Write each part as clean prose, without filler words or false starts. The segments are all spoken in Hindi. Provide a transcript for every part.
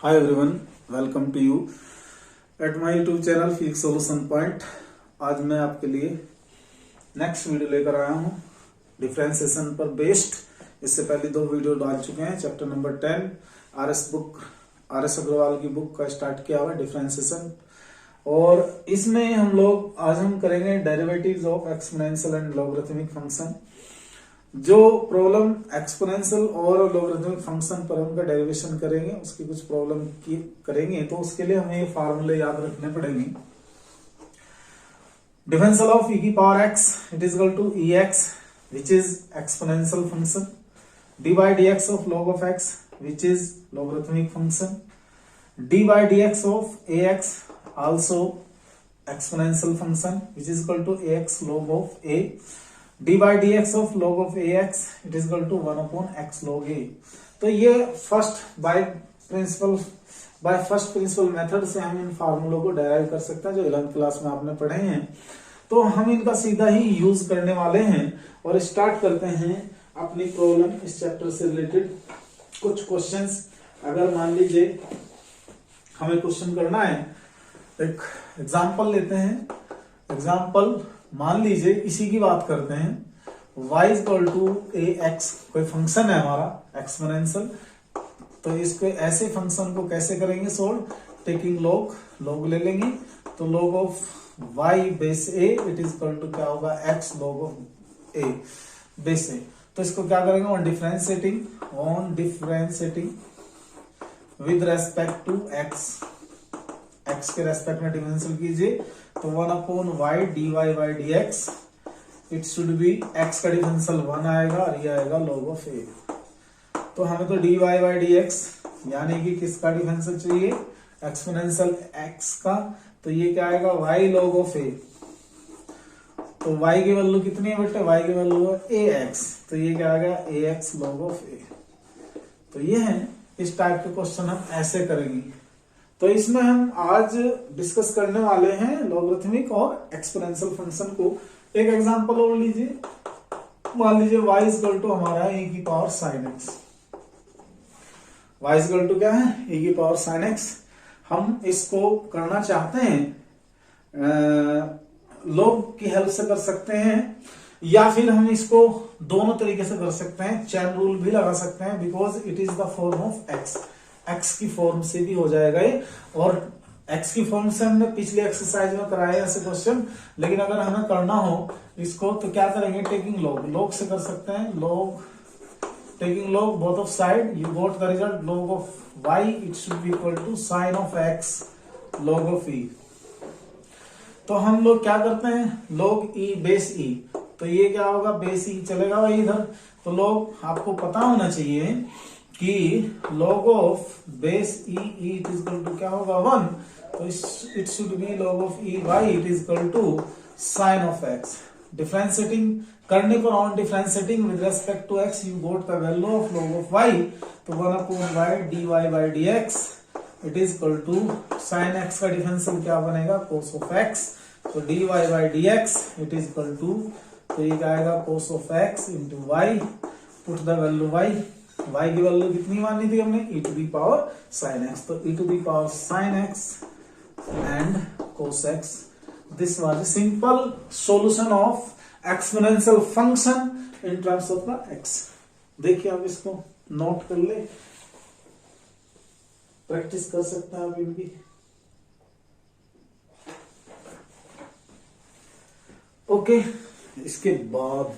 Hi everyone, welcome to you at my YouTube channel Fix Solution Point। आज मैं आपके लिए नेक्स्ट वीडियो लेकर आया हूँ डिफरेंशिएशन पर बेस्ड। इससे पहले दो वीडियो डाल चुके हैं। Chapter number 10 R S Agarwal की बुक का स्टार्ट किया हुआ डिफरेंशिएशन, और इसमें आज हम करेंगे derivatives of exponential and logarithmic function. जो प्रॉब्लम एक्सपोनेंशियल और लॉगरिथमिक फंक्शन पर उनका डेरिवेशन करेंगे, उसकी कुछ प्रॉब्लम की करेंगे, तो उसके लिए हमें ये फार्मूले याद रखने पड़ेंगे। डिफरेंशियल ऑफ e की power x it is equal to ex which is exponential function, dy dx of log of x which is logarithmic function, dy dx of ax also exponential function which is equal to ax log of a, dy dx of log of ax it is equal to 1 upon x log a। तो ये बाय फर्स्ट प्रिंसिपल मेथड से हम इन फार्मूलों को डेराइव कर सकते हैं, जो 11th क्लास में आपने पढ़े हैं। तो हम इनका सीधा ही यूज करने वाले हैं और स्टार्ट करते हैं अपनी प्रॉब्लम। इस चैप्टर से रिलेटेड कुछ क्वेश्चंस, अगर मान लीजिए हमें क्वेश्चन करना है, एक एग्जांपल लेते हैं। एग्जांपल मान लीजिए इसी की बात करते हैं, y is equal to ax, कोई फंक्शन है हमारा एक्सपोनेंशियल। तो इसको ऐसे फंक्शन को कैसे करेंगे सोल्व, टेकिंग लॉग ले लेंगे। तो log of y base a it is equal to क्या होगा, x log of a base a। तो इसको क्या करेंगे, on differentiating with respect to x के रेस्पेक्ट में डिफरेंशियल कीजिए। तो 1 upon y dy by dx it should be x का डिफरेंशियल 1 आएगा और ये आएगा log ऑफ a। तो हमें तो dy बाई dx यानी कि किसका डिफरेंशियल चाहिए, एक्सपोनेंशियल x का। तो ये क्या आएगा, y log ऑफ a। तो y की वैल्यू कितनी है बेटे, y की वैल्यू है ax, तो ये क्या आ गया ax log ऑफ a। तो ये है, इस टाइप के क्वेश्चन हम ऐसे करेंगे। तो इसमें हम आज डिस्कस करने वाले हैं लॉगरिथमिक और एक्सपोनेंशियल फंक्शन को। एक एग्जांपल और लीजिए, मान लीजिए y इज इक्वल टू हमारा e की power sin x। y is equal to क्या है, e की पावर sin x। हम इसको करना चाहते हैं लॉग की हेल्प से कर सकते हैं, या फिर हम इसको दोनों तरीके से कर सकते हैं, चेन रूल भी लगा सकते हैं, because it is the form of x की फॉर्म से भी हो जाएगा ये। और x की फॉर्म से हमने पिछले एक्सरसाइज में कराया ऐसे क्वेश्चन, लेकिन अगर हमें करना हो इसको तो क्या करेंगे, टेकिंग लॉग से कर सकते हैं। Taking log both of side, you got the result log of y it should be equal to sin of x log of e। तो हम लोग क्या करते हैं, log e बेस e, तो ये क्या होगा, बेस e चलेगा भाई इधर। तो log आपको पता होना चाहिए कि log of base e it is equal to क्या होगा 1। तो it should be log of e y it is equal to sin of x। Differentiating करने पर on differentiating with respect to x you got the value of log of y। तो 1 upon y dy by dx it is equal to sin x का डिफरेंशियल क्या बनेगा, cos ऑफ x। तो dy by dx it is equal to, तो ये क्या आएगा, cos of x into y। Put the value y की वैल्यू कितनी मानी थी हमने, e to the power sin x। तो e to the power sin x and cos x। This was a simple solution of exponential function in terms of the x। देखिए आप इसको नोट कर ले, प्रैक्टिस कर सकते हैं आप इनकी। ओके, इसके बाद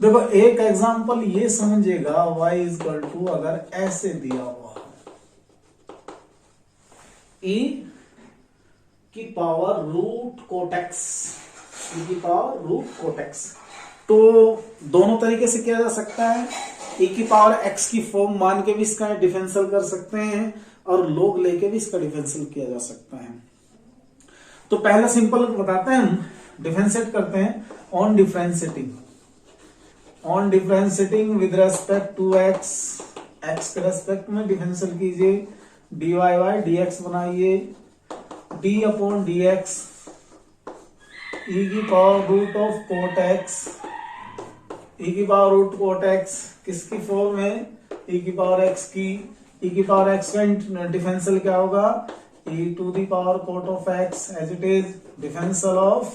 देखो एक एग्जांपल ये समझिएगा, y इज इक्वल टू अगर ऐसे दिया हुआ e की पावर रूट कोटेक्स, e की पावर रूट कोटेक्स, तो दोनों तरीके से किया जा सकता है। e की पावर x की फॉर्म मान के भी इसका डिफरेंशियल कर सकते हैं और log लेके भी इसका डिफरेंशियल किया जा सकता है। तो पहला सिंपल बताते हैं, हम डिफरेंशिएट करते हैं। On differentiating with respect to x, x के रेस्पेक्ट में डिफरेंशियल कीजिए, d y by d x बनाइए, d upon d x e की power root of cot x, e की पावर रूट कोट एक्स किसकी फॉर्म है, ई की पावर एक्स की, ई की पावर एक्स का डिफरेंशियल क्या होगा, e to the power cot of x as it is differential of,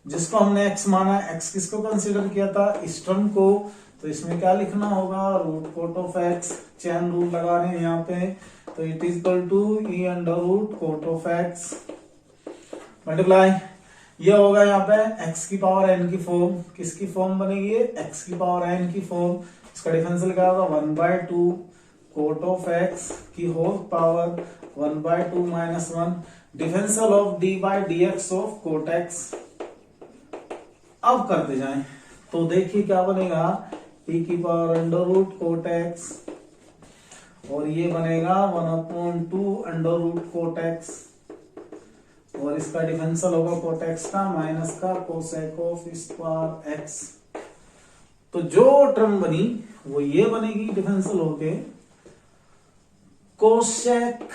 जिसको हमने एक्स माना, एक्स किसको कंसीडर किया था, इस टर्म को, तो इसमें क्या लिखना होगा, root cot of x, chain rule लगा रहे हैं यहाँ पे, तो इट is equal to e under root cot of x multiply, ये होगा यहाँ पे x की पावर n की फॉर्म, किसकी फॉर्म बनेगी, x की पावर n की फॉर्म, इसका डिफरेंशियल क्या होगा 1/2 कोट ऑफ x की whole power 1/2 minus 1 differential of d by d x of cot x। अब करते जाएं तो देखिए क्या बनेगा, e की power under root cot x और ये बनेगा 1/2 अंडर रूट कोट x और इसका डिफरेंशियल होगा कोट एक्स का माइनस का कोसेक ऑफ स्क्वायर एक्स। तो जो टर्म बनी वो ये बनेगी डिफरेंशियल होके cosec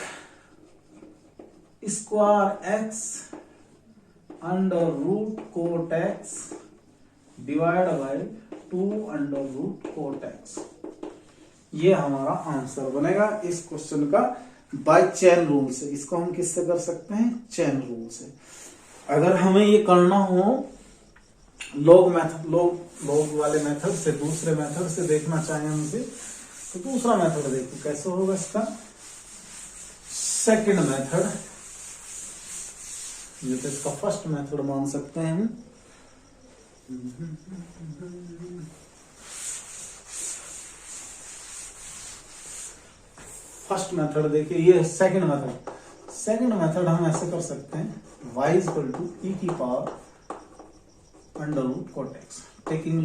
square x under root cot x divide by 2 under root cot x. ये हमारा आंसर बनेगा इस क्वेश्चन का बाय चेन रूल से। इसको हम किससे कर सकते हैं, चेन रूल से। अगर हमें ये करना हो लॉग मेथड, लॉग वाले मेथड से, दूसरे मेथड से देखना चाहें हमसे, तो दूसरा मेथड देखो कैसे होगा इसका, सेकंड मेथड, ये तो इसका फर्स्ट मेथड मान सकते हैं हम। फर्स्ट मेथड देखिए, ये सेकंड मेथड। सेकंड मेथड हम ऐसे कर सकते हैं, y इक्वल टू ई की power under root cot x, taking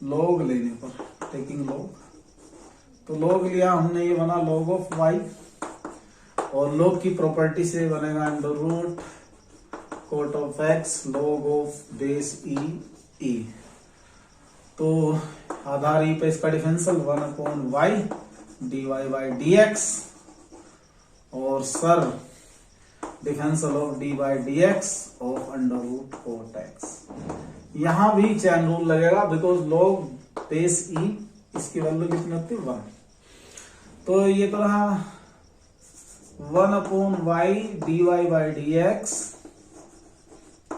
log लेने पर टेकिंग लॉग, तो लॉग लिया हमने, ये बना लॉग ऑफ y और लॉग की प्रॉपर्टी से बनेगा under root cot of x log of base e. तो आधार ई पे इसका differential 1/y dy by d x और sir differential of d by d x of under root cot x. यहां भी चेन रूल लगेगा बिकॉज लॉग बेस ई, इसकी वैल्यू कितनी होती है 1, तो ये तो रहा 1/y dy by d x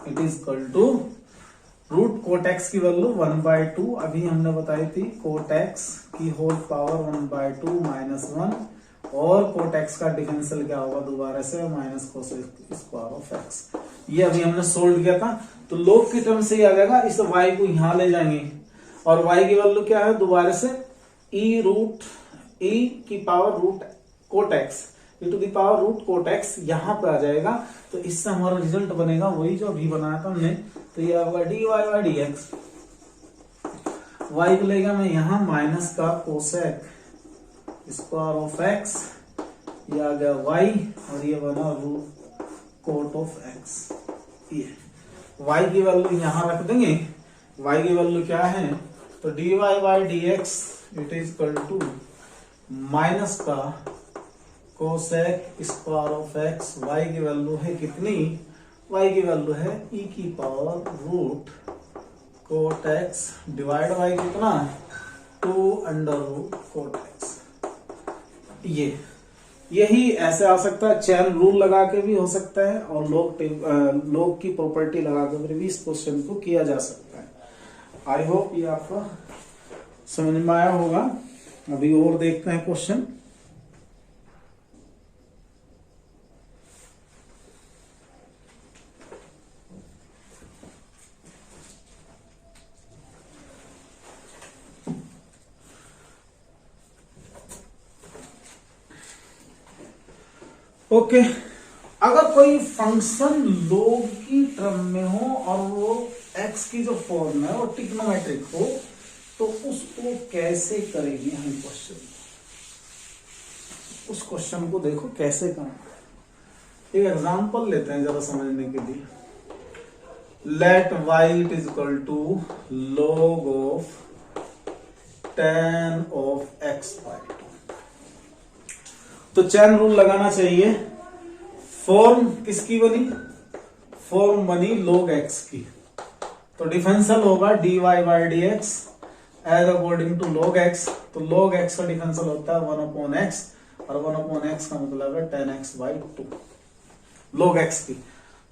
it is equal to root cot x की वैल्यू 1/2 अभी हमने बताई थी, कोट एक्स की होल पावर 1/2 माइनस 1 और कोट एक्स का डिफरेंशियल क्या होगा दोबारा से minus cosec square of x. ये अभी हमने सोल्व किया था, तो लॉग की टर्म से ही आ जाएगा, इस y को यहां ले जाएंगे और y की वैल्यू क्या है दोबारा से e की power root cot x, e to the power root cot x यहां पे आ जाएगा। तो इससे हमारा रिजल्ट बनेगा वही जो अभी बनाया था हमने, तो ये होगा d y by d x, y को लेगा मैं यहां माइनस का कोसेक स्क्वायर ऑफ एक्स, ये आ गया वाई और ये बना रूट कोट ऑफ एक्स। ये वाई की वैल्यू यहां रख देंगे, वाई की वैल्यू क्या है, तो d y by d x it is equal to minus का cosec square of x, y की वैल्यू है कितनी, y की वैल्यू है e की power root cot x divide by कितना 2 अंडर रूट कोट एक्स। यही ऐसे आ सकता है, चेन रूल लगा के भी हो सकता है और लॉग की प्रॉपर्टी लगा के भी इस क्वेश्चन को किया जा सकता है। आई होप ये आपको समझ में आया होगा। अभी और देखते हैं क्वेश्चन। ओके, अगर कोई फंक्शन लॉग की टर्म में हो और वो एक्स की जो फॉर्म है वो ट्रिग्नोमेट्रिक हो, तो उसको कैसे करेंगे हम क्वेश्चन, उस क्वेश्चन को देखो कैसे करना। एक एग्जांपल लेते हैं जरा समझने के लिए। Let y it is equal to log of tan of x by 2। तो चैन रूल लगाना चाहिए। फॉर्म किसकी बनी? फॉर्म बनी log x की। तो डिफरेंशियल होगा dy by d x as according to log x। तो log x का डिफरेंशियल होता है 1/x, और 1/x का मतलब है tan x by 2 log x की।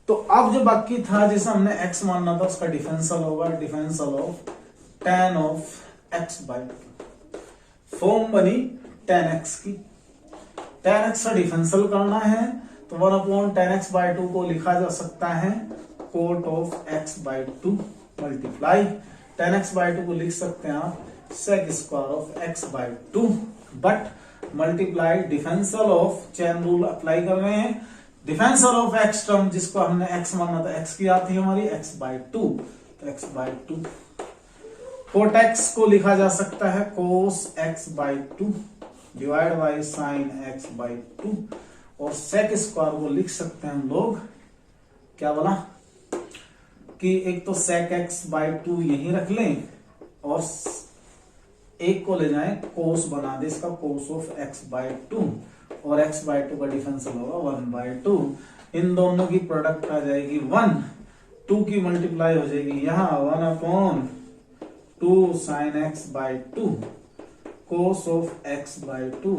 तो अब जो बाकी था जिसे हमने x मानना था उसका डिफरेंशियल होगा differential of tan of x by 2। Form बनी tan x की। tan x का डिफरेंशियल करना है तो 1/tan x बाई 2 को लिखा जा सकता है cot of x by 2 multiply tan x by 2 को लिख सकते हैं आप sec square of x by 2, but multiply differential of chain rule apply कर रहे हैं। डिफरेंशियल ऑफ x टर्म जिसको हमने x माना था x की आती है हमारी x बाई 2, तो x बाई 2। कोट x को लिखा जा सकता है कोस x by 2 divide by sine x by 2, और सेक स्क्वायर को लिख सकते हैं हम लोग क्या बोला कि एक तो sec x बाई 2 यही रख लें और एक को ले जाएं कोस बना दे इसका कोस ऑफ x बाई 2, और x बाई 2 का डिफरेंशियल होगा 1 बाई 2। इन दोनों की प्रोडक्ट आ जाएगी 1, 2 की मल्टीप्लाई हो जाएगी यहां 1/2 sine x by 2 cos of x by 2।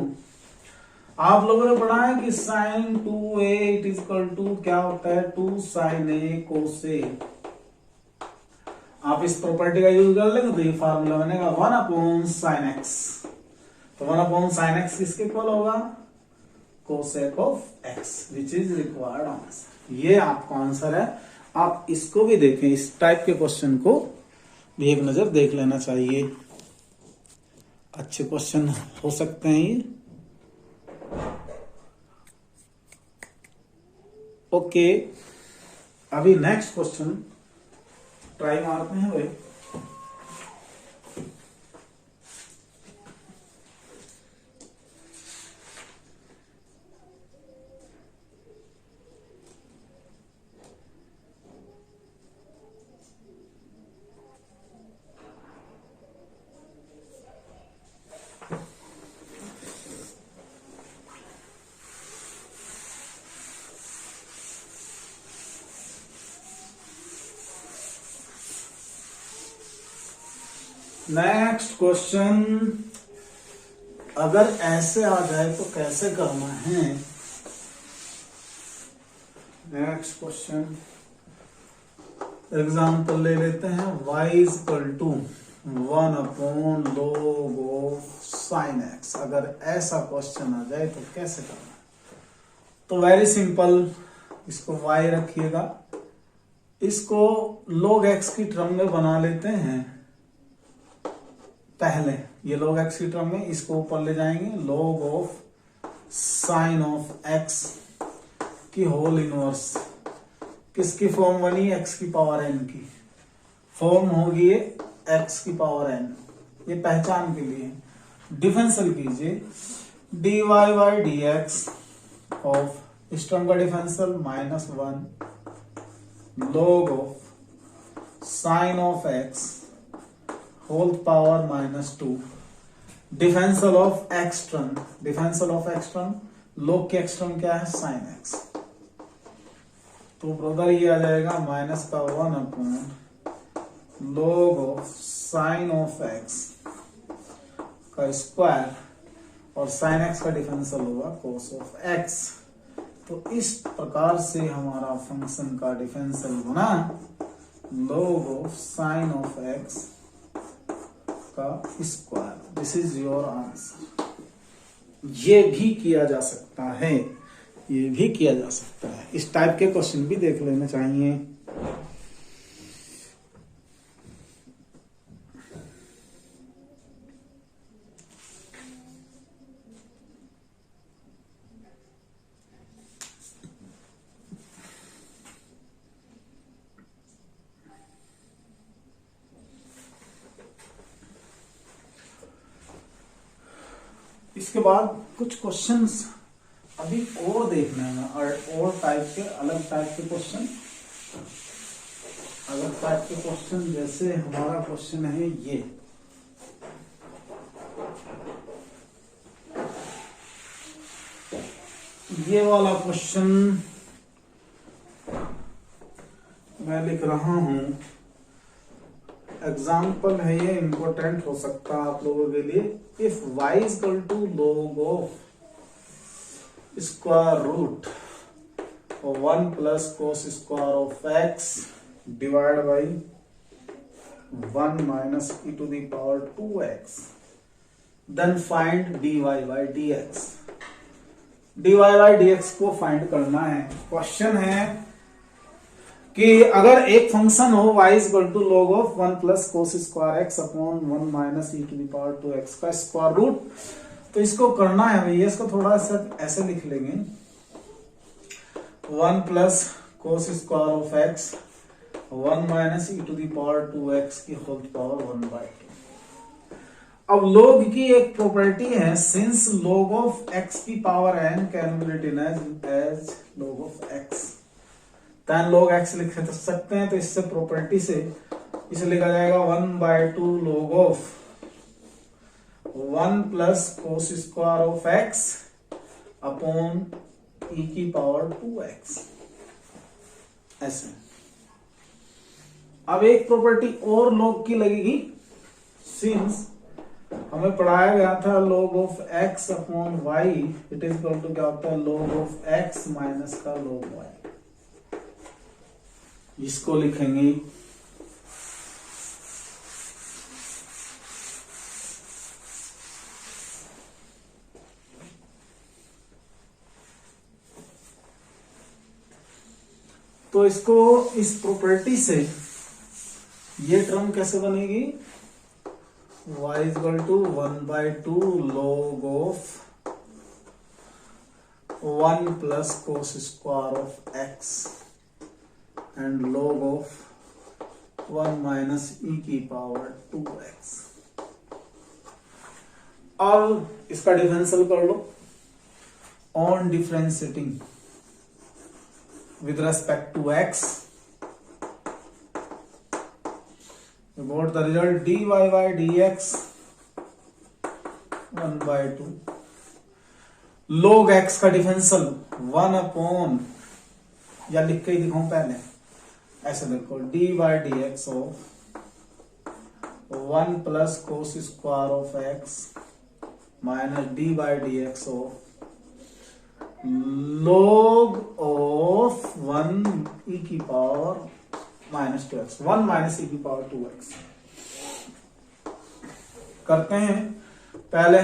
आप लोगों ने पढ़ा है कि sine 2a it is equal to क्या होता है 2 साइन a कोस a। आप इस प्रॉपर्टी का यूज कर लेंगे तो ये फार्मूला बनेगा 1/sin x। तो 1/sin x किसके इक्वल होगा cosec of x, which is required answer. ये आपका आंसर है। आप इसको भी देखें, इस टाइप के क्वेश्चन को भी एक नजर देख लेना चाहिए। अच्छे क्वेश्चन हो सकते हैं ये। ओके, अभी नेक्स्ट क्वेश्चन ट्राई मारते हैं भाई। नेक्स्ट क्वेश्चन, अगर ऐसे आ जाए तो कैसे करना है। नेक्स्ट क्वेश्चन एग्जाम्पल ले लेते हैं। y is equal to 1/log of sine x। अगर ऐसा क्वेश्चन आ जाए तो कैसे करना है? तो वेरी सिंपल, इसको y रखिएगा, इसको log x की टर्म में बना लेते हैं। पहले ये log x की टर्म में इसको ऊपर ले जाएंगे log of sine of x की होल इनवर्स। किसकी फॉर्म बनी? x की पावर n की फॉर्म होगी ये x की पावर n। ये पहचान के लिए डिफरेंशियल कीजिए dy by d x of इस टर्म का differential -1 log of sine of x whole power -2 differential of x term. Differential of x term log के x टर्म क्या है? Sign x। तो ब्रदर ये आ जाएगा -1/log of sine of x का स्क्वायर, और साइन x का डिफरेंशियल होगा कोस ऑफ x। तो इस प्रकार से हमारा फंक्शन का डिफरेंशियल बना log of sine of x का square. This is your answer. ये भी किया जा सकता है, ये भी किया जा सकता है। इस टाइप के क्वेश्चन भी देख लेना चाहिए। इसके बाद कुछ क्वेश्चंस अभी और देखना है और टाइप के, अलग टाइप के क्वेश्चन, अलग टाइप के क्वेश्चन। जैसे हमारा क्वेश्चन है ये वाला क्वेश्चन मैं लिख रहा हूं, एग्जाम्पल है ये, इंपॉर्टेंट हो सकता है आप लोगों के लिए। If y is equal to log of square root 1 plus cos square of x divide by 1 minus e to the power 2x, then find dy by dx। dy by dx को फाइंड करना है। क्वेश्चन है कि अगर एक फंक्शन हो y is equal to log of 1 plus cos square x upon 1 minus e to the power 2x का स्क्वायर रूट, तो इसको करना है भैया, इसको थोड़ा सा ऐसे लिख लेंगे, 1 plus cos square of x 1 minus e to the power 2x की होल पावर 1/2। अब log की एक प्रॉपर्टी है, सिंस log ऑफ x की power n can be written as log of x, then log x लिख सकते हैं। तो इससे प्रॉपर्टी से इसे लिखा जाएगा 1/2 log of 1 plus cos square of x upon e की पावर 2x, ऐसे। अब एक प्रॉपर्टी और log की लगेगी, सिंस हमें पढ़ाया गया था log of x upon y it is equal to क्या होता है, log ऑफ x माइनस का log y। इसको लिखेंगे तो इसको, इस प्रॉपर्टी से ये टर्म कैसे बनेगी, y is equal to 1/2 log of 1 plus cos square of x and log of 1 minus e की पावर 2x। अब इसका डिफरेंशियल कर लो, on differentiating with respect to x, we got the result dy by dx 1/2 log x का डिफरेंशियल 1 अपॉन, या लिख के ही दिखाऊं पहले, ऐसे देखो dy by dx of 1 plus cos square of x minus dy by dx of log of 1 e की power minus 2x, 1 minus e की पावर 2x। करते हैं पहले,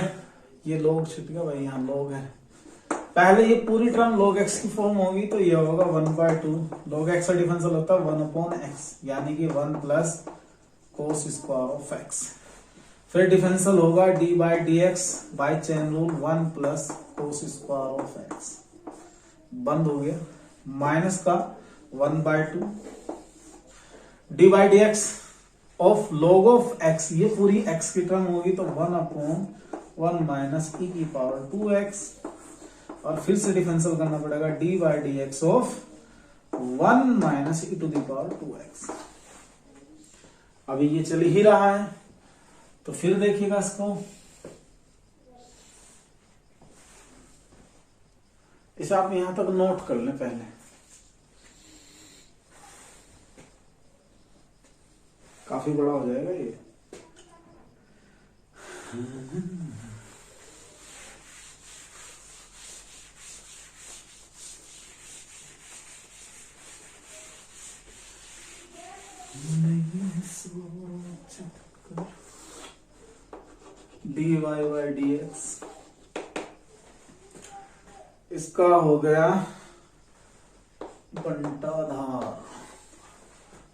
ये log छिप गया भाई, यहां log है। पहले ये पूरी टर्म log x की फॉर्म होगी, तो ये होगा 1/2 log x का डिफरेंशियल होता है 1 अपॉन x, यानी कि 1 plus cos square of x। फिर डिफरेंशियल होगा d by d x by chain rule 1 plus cos square of x, बंद हो गया, माइनस का 1/2 d by d x of log of x, ये पूरी x की टर्म होगी, तो 1 अपॉन 1 माइनस e की पावर 2x, और फिर से डिफरेंशियल करना पड़ेगा d by d x of 1 minus e to the power 2x। अभी ये चल ही रहा है, तो फिर देखिएगा इसको, इसे आप यहां तक नोट कर लें पहले। काफी बड़ा हो जाएगा ये। D y by d x, इसका हो गया बंटाधार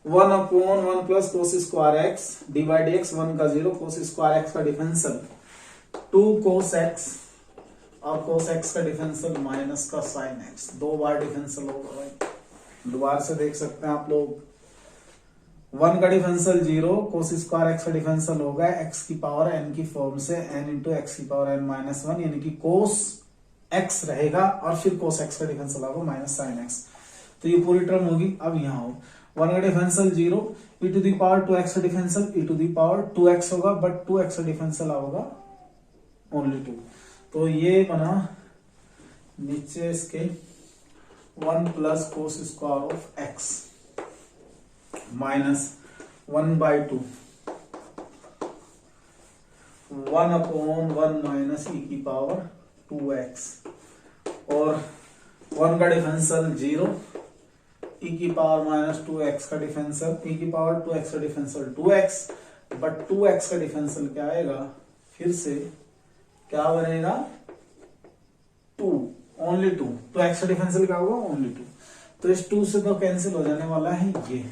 1 upon 1 plus cos square x d by d x, 1 का 0, कोस स्क्वायर एक्स का डिफरेंशियल 2 कोस एक्स, और कोस एक्स का डिफरेंशियल माइनस का साइन एक्स, 2 बार डिफरेंशियल होगा भाई। दोबारा से देख सकते हैं आप लोग, 1 का डिफरेंशियल 0, कोस स्क्वायर एक्स का डिफरेंशियल होगा x की पावर n की फॉर्म से n इंटू एक्स की पावर n माइनस 1, यानी कि कोस एक्स रहेगा और फिर कोस एक्स का डिफरेंशियल होगा माइनस साइन एक्स। तो ये पूरी टर्म होगी। अब यहाँ हो 1 का differential 0, e to the power 2x का differential e to the power 2x होगा, बट 2x का डिफरेंशियल होगा ओनली 2। तो ये बना नीचे इसके 1 plus cos square of x minus 1/2 1/1 minus e की पावर 2x और 1 का डिफरेंशियल 0, e की पावर माइनस 2x का डिफरेंशियल, e की पावर 2x का डिफरेंशियल 2x, बट 2x का डिफरेंशियल क्या आएगा, फिर से क्या बनेगा 2, ओनली 2। तो x का डिफरेंशियल क्या होगा ओनली 2। तो इस 2 से तो कैंसिल हो जाने वाला है ये,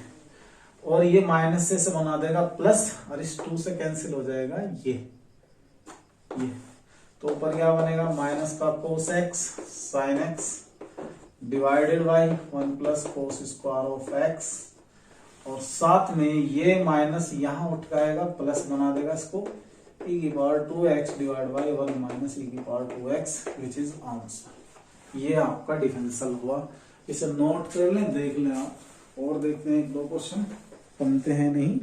और ये माइनस से बना देगा प्लस, और इस 2 से कैंसिल हो जाएगा ये। तो ऊपर क्या बनेगा माइनस का cos x sine x divided by 1 plus cos square of x, और साथ में ये माइनस यहां उठ जाएगा, प्लस बना देगा इसको e की power 2x divide by 1 minus e की power 2x which is answer. ये आपका डिफरेंशियल हुआ। इसे नोट कर लें, देख लें आप, और देखते हैं 1-2 क्वेश्चन बनते हैं नहीं।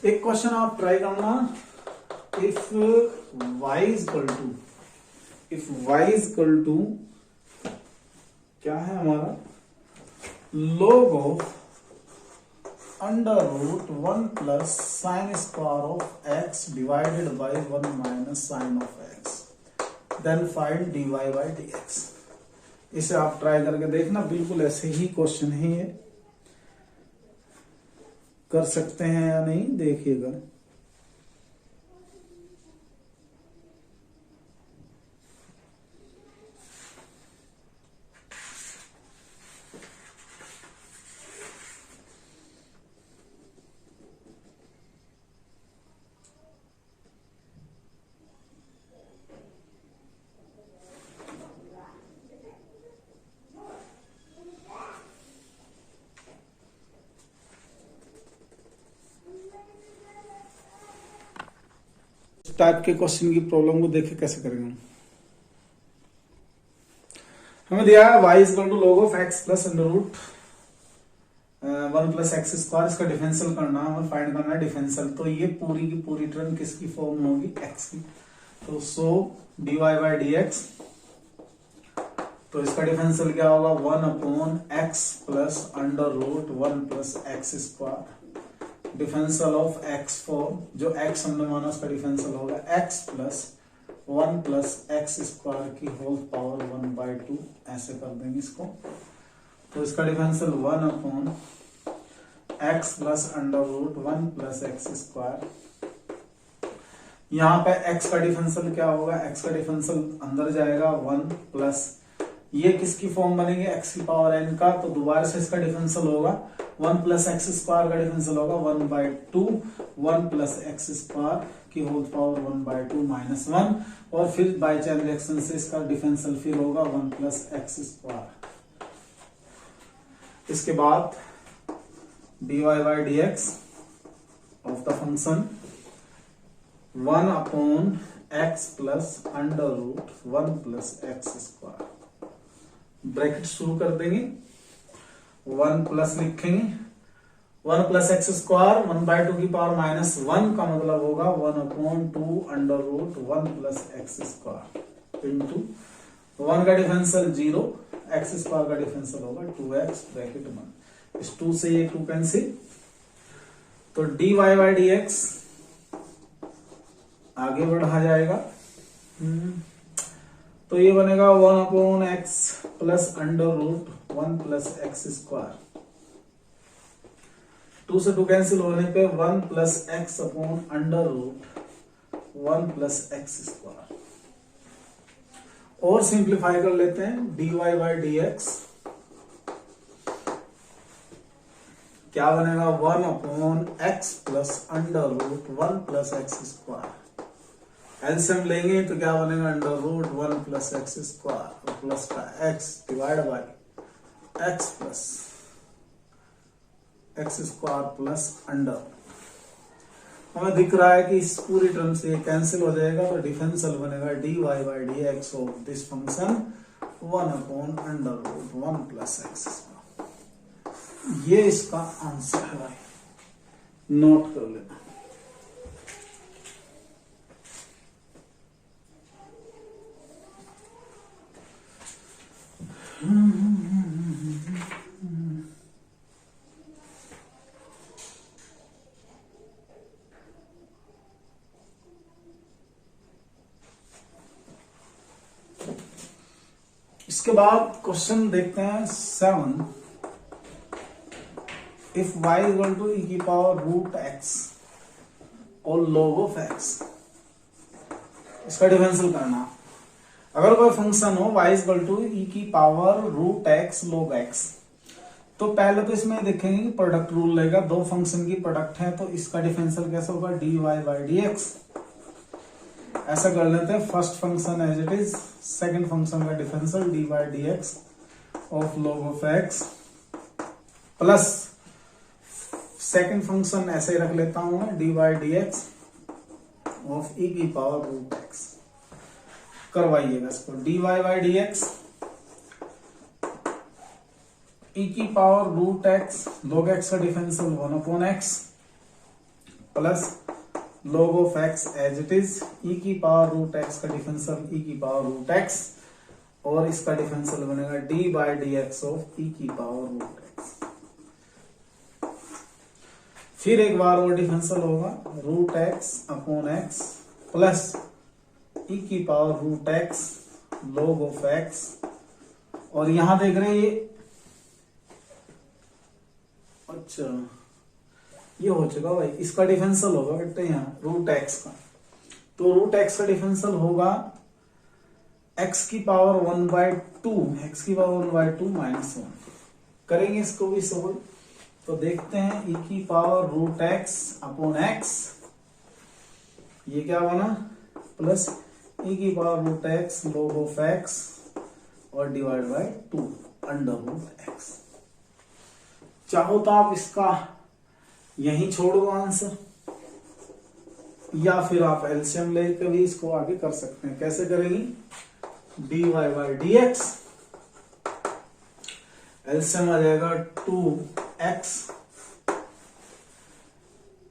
एक क्वेश्चन आप ट्राई करना, if y is equal to क्या है हमारा log of under root 1 plus sine square of x divided by 1 minus sine of x, then find dy by dx। इसे आप ट्राई करके देखना, बिल्कुल ऐसे ही क्वेश्चन है ये, कर सकते हैं या नहीं देखिएगा। टाइप के क्वेश्चन की प्रॉब्लम को देखे कैसे करेंगे। हमें दिया है y is equal to log of x plus under root 1 plus x square, इसका डिफरेंशियल करना है और फाइंड करना है डिफरेंशियल। तो ये पूरी की पूरी टर्म किसकी फॉर्म में होगी, x की। तो सो dy बाई dx, तो इसका डिफरेंशियल क्या होगा 1/x plus under root 1 plus x square, differential of x form, जो x हमने माना उसका डिफरेंशियल होगा x plus 1 plus x square की होल पावर 1/2, ऐसे कर देंगे इसको। तो इसका differential 1/x plus under root 1 plus x square. यहाँ पे x का डिफरेंशियल क्या होगा, x का डिफरेंशियल अंदर जाएगा 1 प्लस, ये किसकी फॉर्म बनेगी x की पावर n का, तो दोबारा से इसका डिफरेंशियल होगा 1 प्लस एक्स स्क्वायर का डिफरेंशियल होगा 1/2 1 प्लस एक्स स्क्वायर की होल पावर 1/2 माइनस 1, और फिर बाय चेन रिएक्शन से इसका डिफरेंशियल फिर होगा 1 प्लस एक्स स्क्वायर। इसके बाद dy by dx of the function 1/x plus under root 1 plus x square, bracket शुरू कर देंगे, 1 प्लस लिखेंगे 1 प्लस एक्स स्क्वायर 1/2 की पावर माइनस 1 का मतलब होगा 1/2 under root 1 plus x square into 1 का डिफरेंशियल 0, एक्स स्क्वायर का डिफरेंशियल होगा 2x ब्रैकेट 1। इस 2 से ये 2 कैंसिल, तो dy बाई dx आगे बढ़ा जाएगा। तो ये बनेगा 1/x plus under root 1 plus x square, 2 से 2 कैंसिल होने पे 1 plus x upon under root 1 plus x square. और सिंप्लीफाई कर लेते हैं, dy बाई dx क्या बनेगा 1/x plus under root 1 plus x square LCM लेंगे तो क्या बनेगा, under root 1 plus x square plus का x divide by x plus x square plus under. हमें दिख रहा है कि इस पूरी टर्म से ये कैंसिल हो जाएगा तो डिफरेंशियल बनेगा dy by d x of this function 1 upon under root 1 plus x square. ये इसका आंसर है भाई, नोट कर लेना। इसके बाद क्वेश्चन देखते हैं 7। If y equal to e की पावर रूट एक्स और log ऑफ एक्स, इसका डिफरेंशियल करना। अगर कोई फंक्शन हो y इक्वल टू ई की power root x log x, तो पहले तो इसमें देखेंगे कि प्रोडक्ट रूल लेगा, दो फंक्शन की प्रोडक्ट है तो इसका डिफरेंशियल कैसे होगा, dy बाई डी एक्स। ऐसा कर लेते हैं, first function as it is, second function का differential d by d x of log of x plus second function ऐसे ही रख लेता हूं मैं, d by d x of e की पावर रूट एक्स। करवाइएगा इसको, d y by d x e की power root x log x का differential 1 upon x plus log of x as it is, e की पावर रूट एक्स का डिफरेंशियल ई की पावर रूट एक्स और इसका डिफरेंशियल बनेगा d by d x of e की पावर रूट एक्स। फिर एक बार वो डिफरेंशियल होगा root x upon x plus e की power root x log of x, और यहां देख रहे हैं ये, अच्छा ये हो चुका भाई, इसका डिफरेंशियल होगा बेटे यहाँ रूट एक्स का, तो रूट एक्स का डिफरेंशियल होगा एक्स की पावर 1/2, एक्स की पावर 1/2 माइनस 1। करेंगे इसको भी सोल्व, तो देखते हैं ई की power root x upon x, ये क्या बना प्लस ई की power root x log of x और divide by 2 under root x. चाहो तो आप इसका यहीं छोड़ दो आंसर, या फिर आप एलसीएम लेकर भी इसको आगे कर सकते हैं। कैसे करेंगे, d y by d x, LCM आ जाएगा 2x,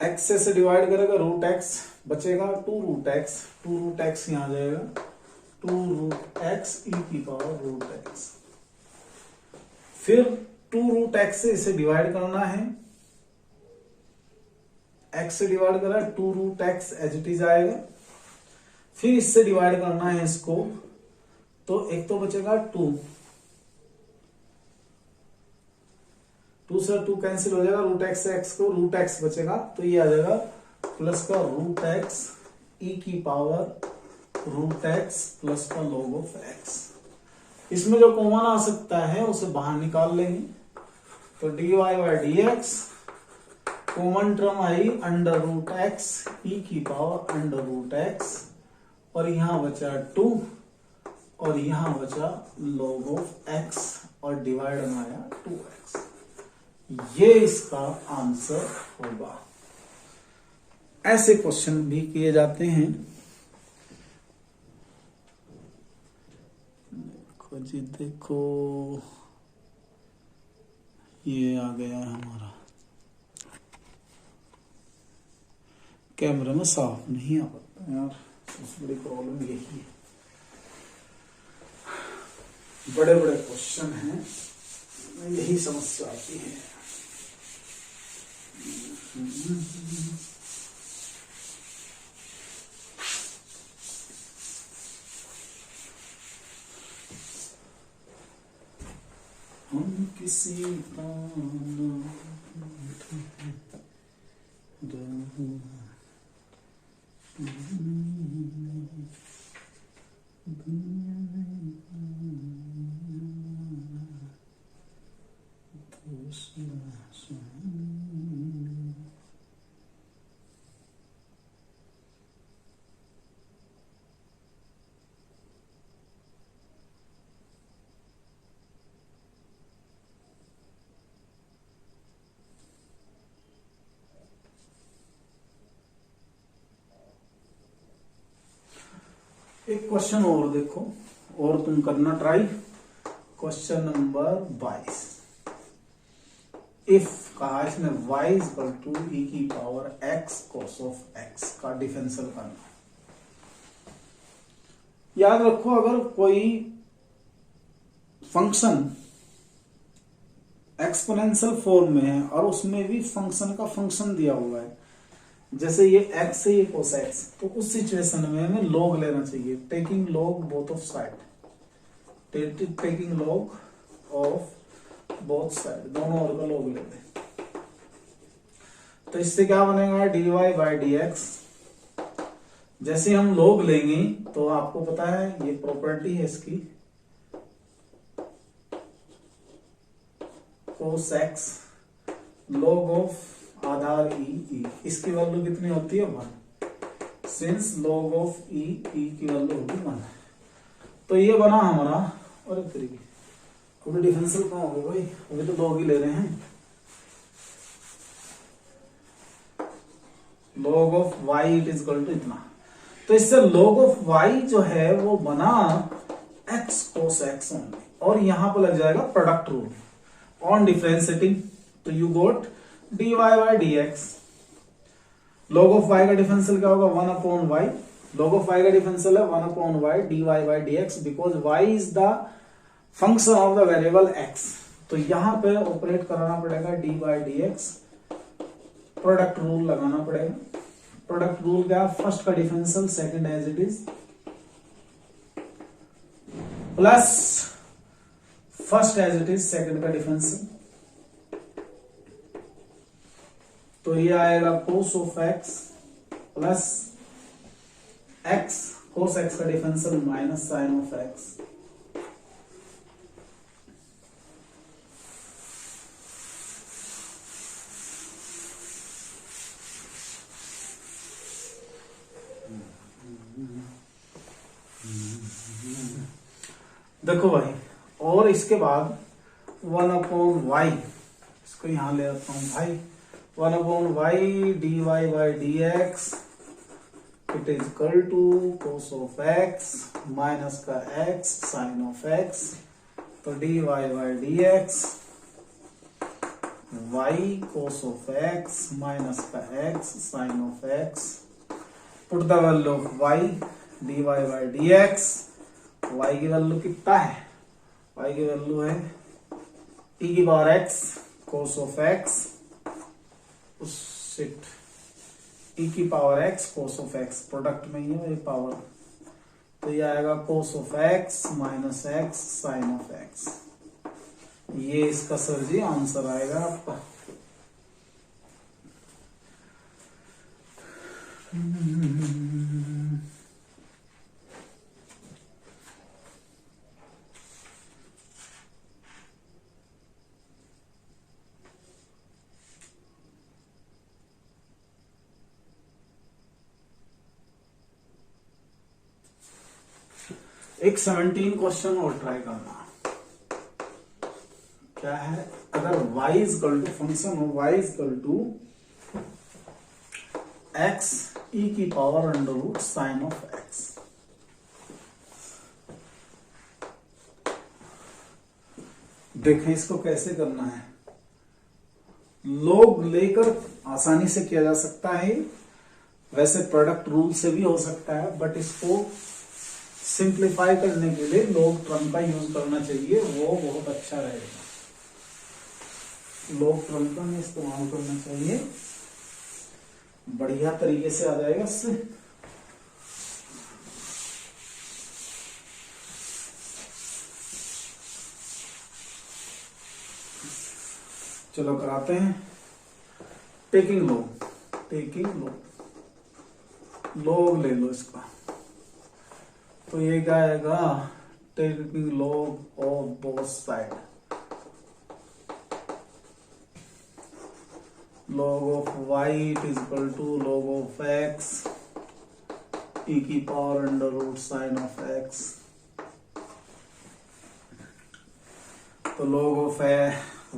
एक्स से डिवाइड करेगा रूट एक्स बचेगा 2 रूट एक्स, 2 रूट एक्स यहां आ जाएगा 2 रूट एक्स ई की पावर रूट एक्स। फिर 2 रूट एक्स से इसे डिवाइड करना है, x से डिवाइड करा 2 root x as it is आएगा, फिर इससे डिवाइड करना है इसको, तो एक तो बचेगा 2 से 2 कैंसिल हो जाएगा, रूट एक्स से एक्स को रूट एक्स बचेगा, तो ये आ जाएगा प्लस का रूट एक्स ई की पावर रूट एक्स प्लस का log ऑफ एक्स। इसमें जो कॉमन आ सकता है उसे बाहर निकाल लेंगे, तो d y by d x, common term आई अंडर रूट एक्स ई की पावर अंडर रूट एक्स, और यहां बचा 2 और यहां बचा log ऑफ एक्स और डिवाइड में आया 2x। ये इसका आंसर होगा। ऐसे क्वेश्चन भी किए जाते हैं। देखो जी देखो, ये आ गया है हमारा, कैमरे में साफ नहीं आ पाता यार, सबसे बड़ी प्रॉब्लम यही है। बड़े बड़े क्वेश्चन हैं, यही समस्या आती है। हम किसी का एक क्वेश्चन और देखो, और तुम करना ट्राई। Question number 22। इफ कहा इसने y इक्वल टू e की power x cos of x का डिफरेंशियल करना। याद रखो, अगर कोई फंक्शन एक्सपोनेंशियल फॉर्म में है और उसमें भी फंक्शन का फंक्शन दिया हुआ है, जैसे ये x है ये cos x, तो उस सिचुएशन में हमें log लेना चाहिए, taking log both of side, taking log of both side, दोनों ओर का log लेते हैं। तो इससे क्या बनेगा, dy बाई dx। जैसे हम log लेंगे तो आपको पता है ये प्रॉपर्टी है इसकी, cos x log of Aadhaar e, इसकी वैल्यू कितनी होती है 1, सिंस log ऑफ e की वैल्यू होगी 1। तो ये बना हमारा, और एक तरीके अभी डिफरेंशियल कहाँ हो गया भाई, अभी तो log ही ले रहे हैं। log of y it is equal to इतना, तो इससे log ऑफ y जो है वो बना x cos x ओनली, और यहां पर लग जाएगा प्रोडक्ट रूल ऑन डिफरेंशिएटिंग, तो you got dy by dx। log of y का डिफरेंशियल क्या होगा 1 upon y, log of y का डिफरेंशियल है 1 upon y dy by dx, because y is the function of the variable x। तो यहां पे ऑपरेट कराना पड़ेगा dy by dx, product rule लगाना पड़ेगा। प्रोडक्ट रूल क्या, फर्स्ट का differential second as it is, plus first as it is second का डिफरेंशियल, तो ये आएगा cos of x plus x cos x का differential minus sine of x। देखो भाई, और इसके बाद 1 अपॉन वाई, इसको यहां ले आता हूं भाई, 1 upon y dy by dx it is equal to cos of x minus का x साइन ऑफ x, तो dy by dx y cos of x minus का x sine of x, put the value of y dy by dx। y की वैल्यू कितना है, y की वैल्यू है e की power x cos of x, e की power x cos of x, product में ही है ये पावर, तो ये आएगा cos of x minus x sine of x। ये इसका सर जी आंसर आएगा आपका। एक 17 क्वेश्चन और ट्राई करना। क्या है, अगर y इक्वल टू फंक्शन हो y equal to x e की power under root sine of x, देखें इसको कैसे करना है। log लेकर आसानी से किया जा सकता है, वैसे प्रोडक्ट रूल से भी हो सकता है, बट इसको सिंप्लीफाई करने के लिए log टर्म का यूज करना चाहिए, वो बहुत अच्छा रहेगा। log टर्म का हमें इस्तेमाल करना चाहिए, बढ़िया तरीके से आ जाएगा इससे। चलो कराते हैं। टेकिंग log ले लो इसका, तो ये क्या आएगा, taking log of both side, log of y it is equal to log of x e की power under root sine of x, तो log ऑफ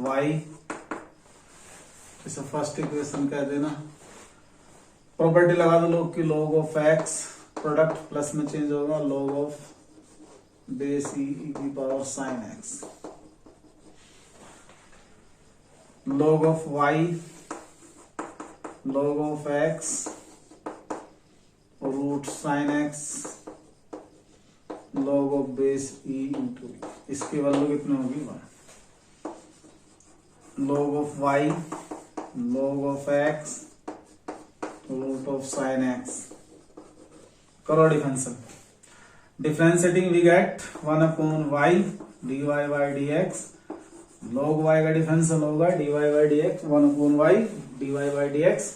y, इसे फर्स्ट इक्वेशन कह देना, प्रॉपर्टी लगा दो लोग की log of x product plus में चेंज होगा, log ऑफ बेस e की power sine x, log of y, log of x root sine x, log of base e into, इसकी वैल्यू कितनी होगी 1, log of y, log of x root of sine x. करो differential, differentiating we get 1 upon y dy by dx, log y का डिफरेंशियल होगा dy by dx 1 upon y dy by dx,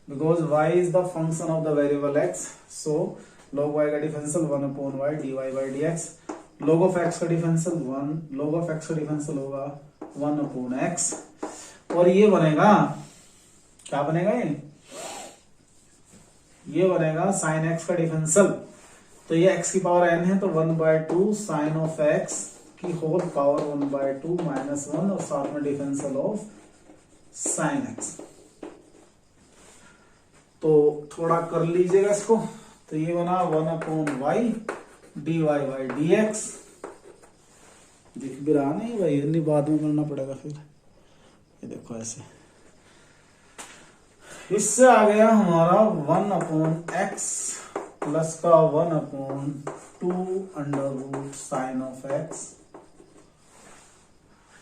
because y is the function of the variable x, so log y का differential 1 upon y dy by dx, log of x का डिफरेंशियल 1, log of x का डिफरेंशियल होगा 1 अपॉन x, और ये बनेगा, क्या बनेगा ये बनेगा साइन एक्स का डिफरेंशियल, तो ये x की पावर n है तो 1/2 साइन ऑफ x की होल पावर 1/2 माइनस 1, और साथ में डिफरेंशियल ऑफ साइन x। तो थोड़ा कर लीजिएगा इसको, तो ये बना 1 upon y dy by dx, दिख भी रहा नहीं भाई, नहीं बाद में करना पड़ेगा फिर, ये देखो ऐसे, इससे आ गया हमारा 1 अपॉन एक्स प्लस का 1 upon 2 under root sine of x,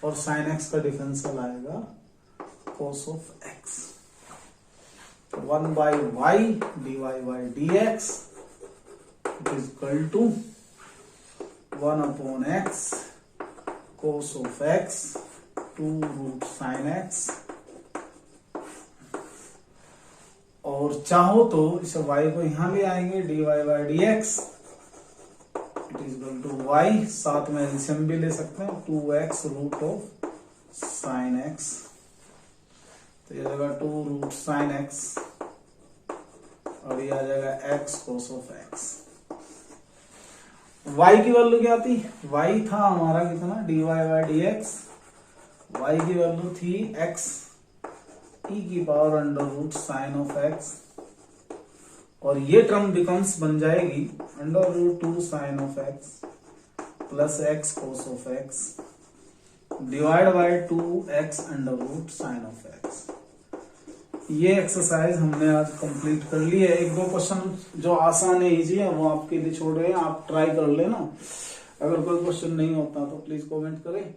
और साइन एक्स का डिफरेंशियल आएगा cos of x, 1 by y dy by dx it is equal to 1 upon x cos of x 2 root sine x, और चाहो तो इस y को यहां ले आएंगे dy by dx it is equal to y, साथ में एलसीएम भी ले सकते हैं 2x root of sine x, तो ये जाएगा 2 रूट साइन x, और ये आ जाएगा x cos of x। y की वैल्यू क्या थी, y था हमारा कितना dy by dx, y की वैल्यू थी x e की power under root sine of x, और ये टर्म बिकम्स बन जाएगी under root 2 sine of x plus x cos of x divide by 2x under root sine of x. ये एक्सरसाइज हमने आज कंप्लीट कर ली है। एक दो क्वेश्चन जो आसान है, इजी है, वो आपके लिए छोड़ रहे हैं, आप ट्राई कर लेना। अगर कोई क्वेश्चन नहीं होता तो प्लीज कमेंट करें।